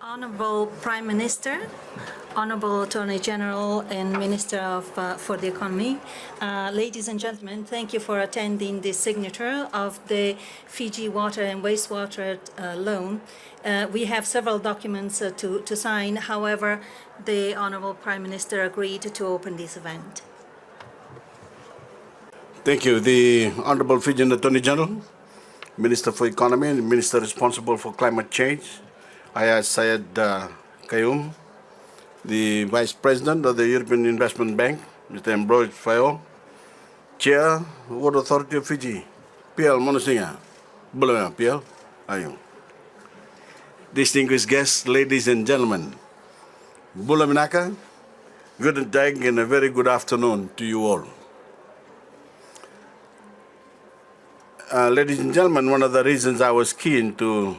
Honorable Prime Minister, Honorable Attorney General and Minister for the Economy, ladies and gentlemen, thank you for attending the signature of the Fiji water and wastewater loan. We have several documents to sign. However, the Honorable Prime Minister agreed to open this event. Thank you. The Honorable Fijian Attorney General, Minister for Economy and Minister responsible for climate change, Ayaz Syed Kayum, the Vice President of the European Investment Bank, Mr. Ambrose Fayo, Chair, Water Authority of Fiji, PL Monosinga, Bulama PL, Ayung. Distinguished guests, ladies and gentlemen, Bulaminaka, good day and a very good afternoon to you all. Ladies and gentlemen, one of the reasons I was keen to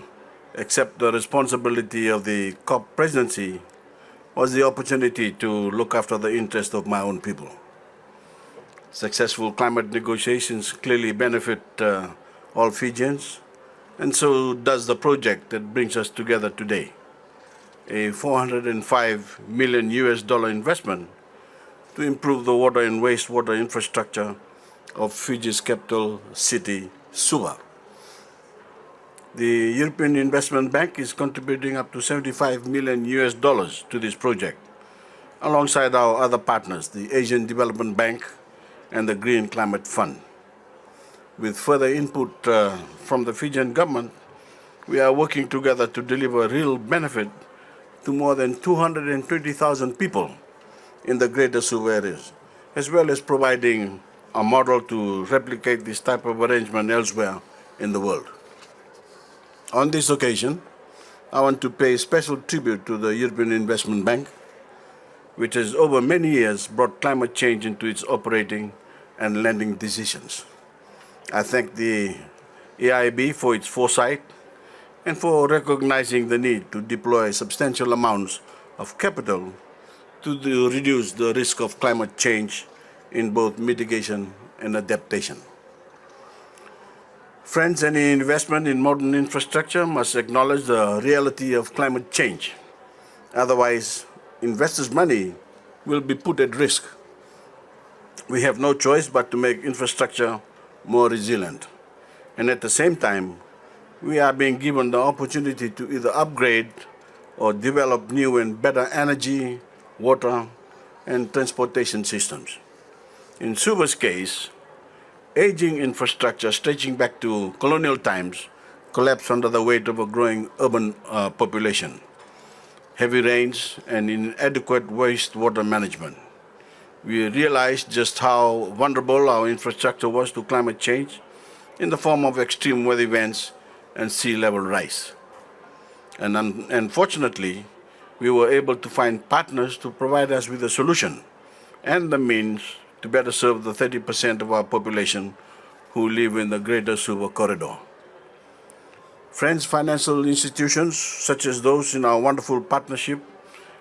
accept the responsibility of the COP presidency was the opportunity to look after the interest of my own people. Successful climate negotiations clearly benefit all Fijians, and so does the project that brings us together today. A $405 million investment to improve the water and wastewater infrastructure of Fiji's capital city, Suva. The European Investment Bank is contributing up to $75 million to this project, alongside our other partners, the Asian Development Bank and the Green Climate Fund. With further input from the Fijian government, we are working together to deliver real benefit to more than 220,000 people in the greater Suva areas, as well as providing a model to replicate this type of arrangement elsewhere in the world. On this occasion, I want to pay special tribute to the European Investment Bank, which has over many years brought climate change into its operating and lending decisions. I thank the EIB for its foresight and for recognizing the need to deploy substantial amounts of capital to reduce the risk of climate change in both mitigation and adaptation. Friends, any investment in modern infrastructure must acknowledge the reality of climate change. Otherwise, investors' money will be put at risk. We have no choice but to make infrastructure more resilient. And at the same time, we are being given the opportunity to either upgrade or develop new and better energy, water, and transportation systems. In Suva's case, aging infrastructure stretching back to colonial times collapsed under the weight of a growing urban population, heavy rains, and inadequate wastewater management. We realized just how vulnerable our infrastructure was to climate change in the form of extreme weather events and sea level rise. And unfortunately, we were able to find partners to provide us with a solution and the means to better serve the 30% of our population who live in the greater Suva corridor. Friends, financial institutions such as those in our wonderful partnership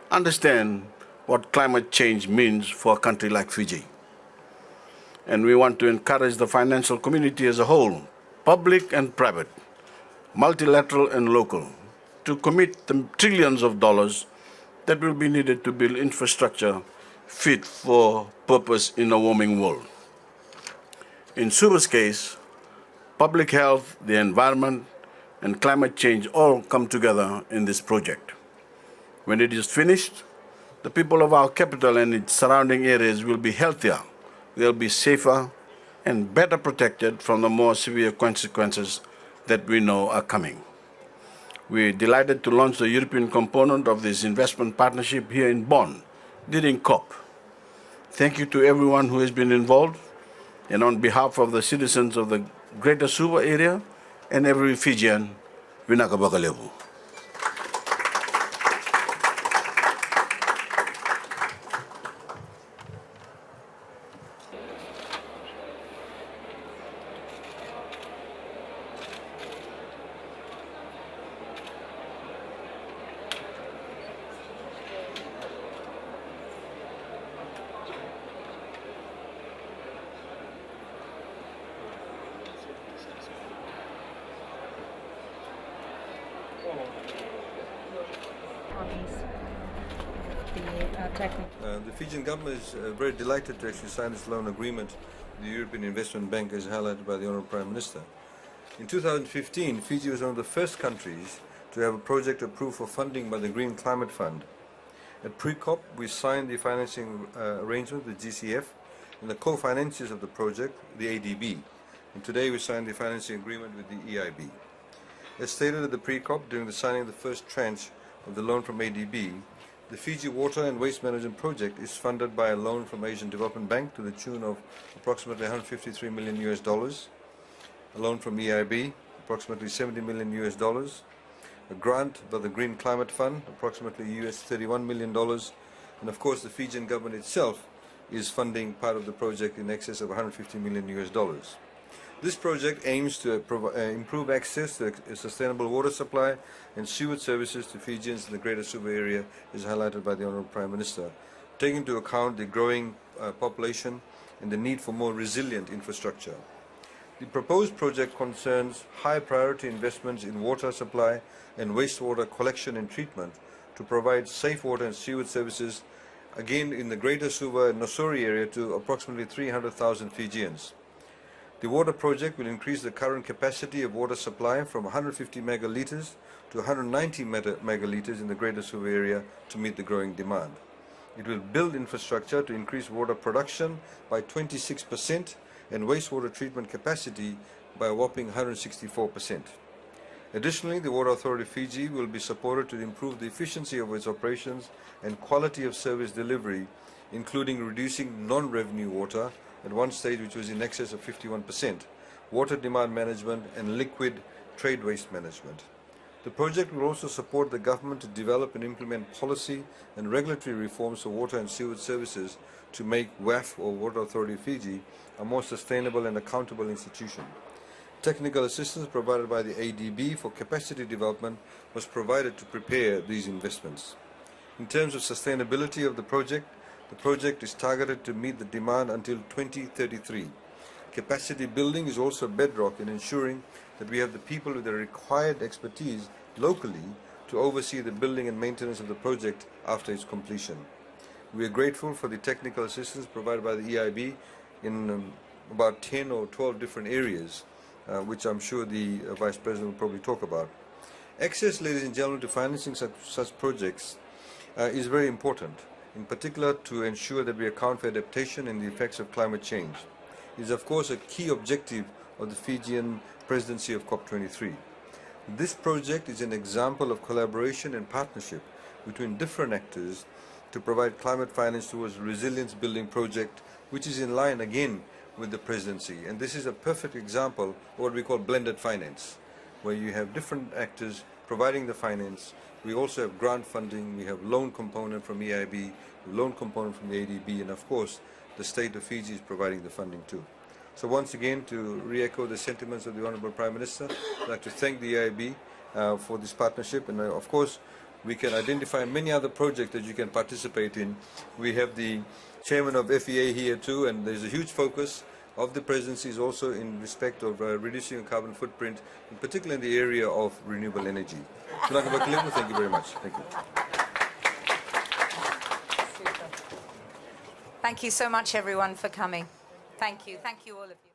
understand what climate change means for a country like Fiji. And we want to encourage the financial community as a whole, public and private, multilateral and local, to commit the trillions of dollars that will be needed to build infrastructure fit for purpose in a warming world. In Suva's case, public health, the environment, and climate change all come together in this project. When it is finished, the people of our capital and its surrounding areas will be healthier, they'll be safer, and better protected from the more severe consequences that we know are coming. We're delighted to launch the European component of this investment partnership here in Bonn during COP. Thank you to everyone who has been involved, and on behalf of the citizens of the greater Suva area and every Fijian, Vinaka Bakalevu. copies of the technical. The Fijian government is very delighted to actually sign this loan agreement with the European Investment Bank, as highlighted by the Honourable Prime Minister. In 2015, Fiji was one of the first countries to have a project approved for funding by the Green Climate Fund. At pre-COP, we signed the financing arrangement with GCF and the co-financiers of the project, the ADB. And today we signed the financing agreement with the EIB. As stated at the pre-COP, during the signing of the first tranche of the loan from ADB, the Fiji Water and Waste Management Project is funded by a loan from Asian Development Bank to the tune of approximately $153 million, a loan from EIB, approximately $70 million, a grant by the Green Climate Fund, approximately $31 million, and of course the Fijian government itself is funding part of the project in excess of $150 million. This project aims to improve access to a sustainable water supply and sewage services to Fijians in the Greater Suva area, as highlighted by the Honourable Prime Minister, taking into account the growing population and the need for more resilient infrastructure. The proposed project concerns high priority investments in water supply and wastewater collection and treatment to provide safe water and sewage services, again in the Greater Suva and Nosori area, to approximately 300,000 Fijians. The water project will increase the current capacity of water supply from 150 megalitres to 190 megalitres in the Greater Suva area to meet the growing demand. It will build infrastructure to increase water production by 26% and wastewater treatment capacity by a whopping 164%. Additionally, the Water Authority of Fiji will be supported to improve the efficiency of its operations and quality of service delivery, including reducing non-revenue water at one stage which was in excess of 51%, water demand management and liquid trade waste management. The project will also support the government to develop and implement policy and regulatory reforms for water and sewage services to make WAF, or Water Authority of Fiji, a more sustainable and accountable institution. Technical assistance provided by the ADB for capacity development was provided to prepare these investments. In terms of sustainability of the project is targeted to meet the demand until 2033. Capacity building is also bedrock in ensuring that we have the people with the required expertise locally to oversee the building and maintenance of the project after its completion. We are grateful for the technical assistance provided by the EIB in about 10 or 12 different areas, which I'm sure the Vice President will probably talk about. Access, ladies and gentlemen, to financing such projects is very important, in particular to ensure that we account for adaptation and the effects of climate change. It is of course a key objective of the Fijian presidency of COP23. This project is an example of collaboration and partnership between different actors to provide climate finance towards a resilience building project, which is in line again with the presidency. And this is a perfect example of what we call blended finance, where you have different actors providing the finance. We also have grant funding, we have loan component from EIB, loan component from the ADB, and of course the state of Fiji is providing the funding too. So once again, to re-echo the sentiments of the Honourable Prime Minister, I'd like to thank the EIB for this partnership, and of course we can identify many other projects that you can participate in. We have the chairman of FEA here too, and there's a huge focus of the presidency is also in respect of reducing a carbon footprint, in particular in the area of renewable energy. Thank you very much. Thank you. Thank you so much, everyone, for coming. Thank you. Thank you, all of you.